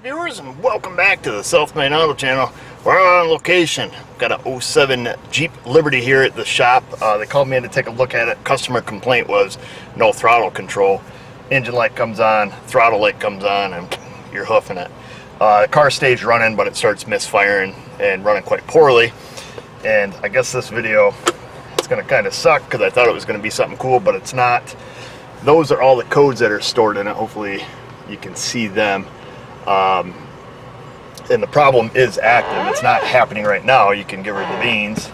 Viewers, and welcome back to the Self-Made Auto Channel. We're on location. We've got a 07 Jeep Liberty here at the shop. They called me in to take a look at it. Customer complaint was no throttle control. Engine light comes on, throttle light comes on, and you're hoofing it. The car stays running, but it starts misfiring and running quite poorly. And I guess this video is going to kind of suck because I thought it was going to be something cool, but it's not. Those are all the codes that are stored in it. Hopefully you can see them. And the problem is active. It's not happening right now. You can get rid of the beans,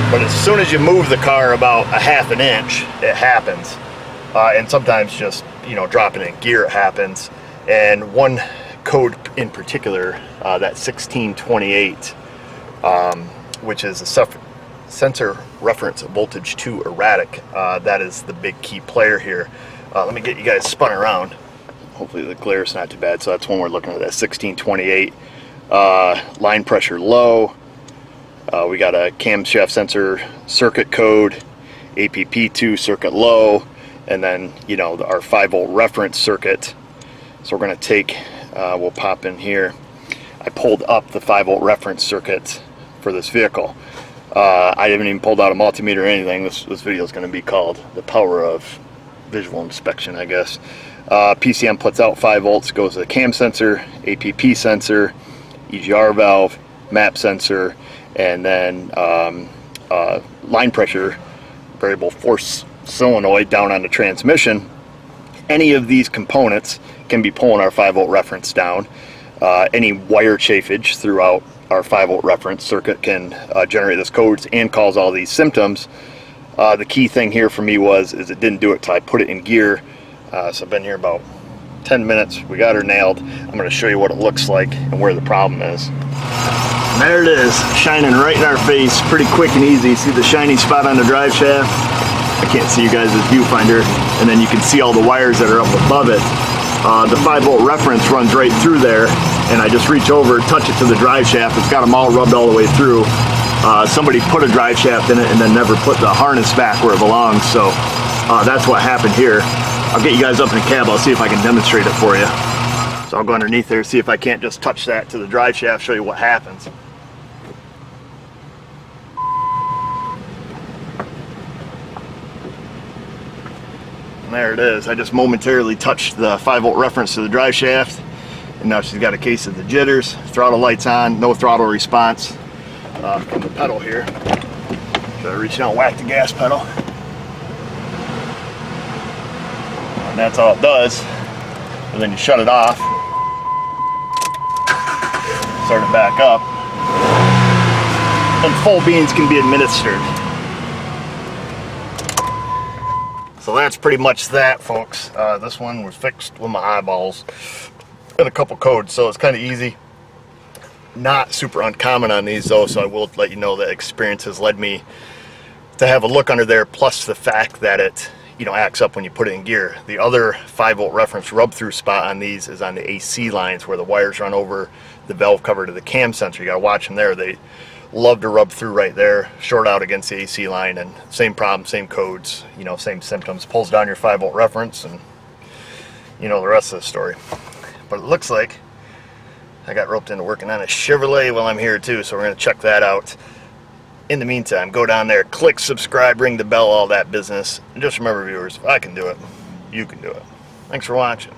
but as soon as you move the car about a half an inch, it happens. And sometimes just, you know, dropping in gear, it happens. And one code in particular, that 1628, which is a sensor reference voltage to erratic, that is the big key player here. Let me get you guys spun around. Hopefully the glare is not too bad. So that's when we're looking at that 1628. Line pressure low. We got a camshaft sensor circuit code, APP2 circuit low, and then, you know, our 5-volt reference circuit. So we're going to take, we'll pop in here. I pulled up the 5-volt reference circuit for this vehicle. I haven't even pulled out a multimeter or anything. This video is going to be called The Power of Visual Inspection, I guess. PCM puts out 5 volts, goes to the cam sensor, APP sensor, EGR valve, map sensor, and then line pressure, variable force solenoid down on the transmission. Any of these components can be pulling our 5-volt reference down. Any wire chafage throughout our 5-volt reference circuit can generate those codes and cause all these symptoms. The key thing here for me is it didn't do it till I put it in gear. So I've been here about 10 minutes. We got her nailed. I'm going to show you what it looks like and where the problem is. And there it is, shining right in our face, pretty quick and easy. See the shiny spot on the drive shaft? I can't see you guys' viewfinder. And then you can see all the wires that are up above it. The 5-volt reference runs right through there, and I just reach over, touch it to the drive shaft. It's got them all rubbed all the way through. Somebody put a drive shaft in it and then never put the harness back where it belongs. So that's what happened here. I'll get you guys up in the cab. I'll see if I can demonstrate it for you. So I'll go underneath there, see if I can't just touch that to the drive shaft, show you what happens. And there it is. I just momentarily touched the 5-volt reference to the drive shaft, and now she's got a case of the jitters. Throttle lights on, no throttle response from the pedal here. Should I reach down and whack the gas pedal? And that's all it does. And then you shut it off, start it back up, and full beans can be administered. So that's pretty much that, folks. This one was fixed with my eyeballs and a couple codes, so it's kind of easy. Not super uncommon on these though, so I will let you know that experience has led me to have a look under there, plus the fact that it, you know, acts up when you put it in gear. The other 5-volt reference rub-through spot on these is on the AC lines where the wires run over the valve cover to the cam sensor. You gotta watch them there. They love to rub through right there, short out against the AC line, and same problem, same codes, you know, same symptoms. Pulls down your 5-volt reference, and you know the rest of the story. But it looks like I got roped into working on a Chevrolet while I'm here too, so we're going to check that out. In the meantime, go down there, click subscribe, ring the bell, all that business. And just remember, viewers, if I can do it, you can do it. Thanks for watching.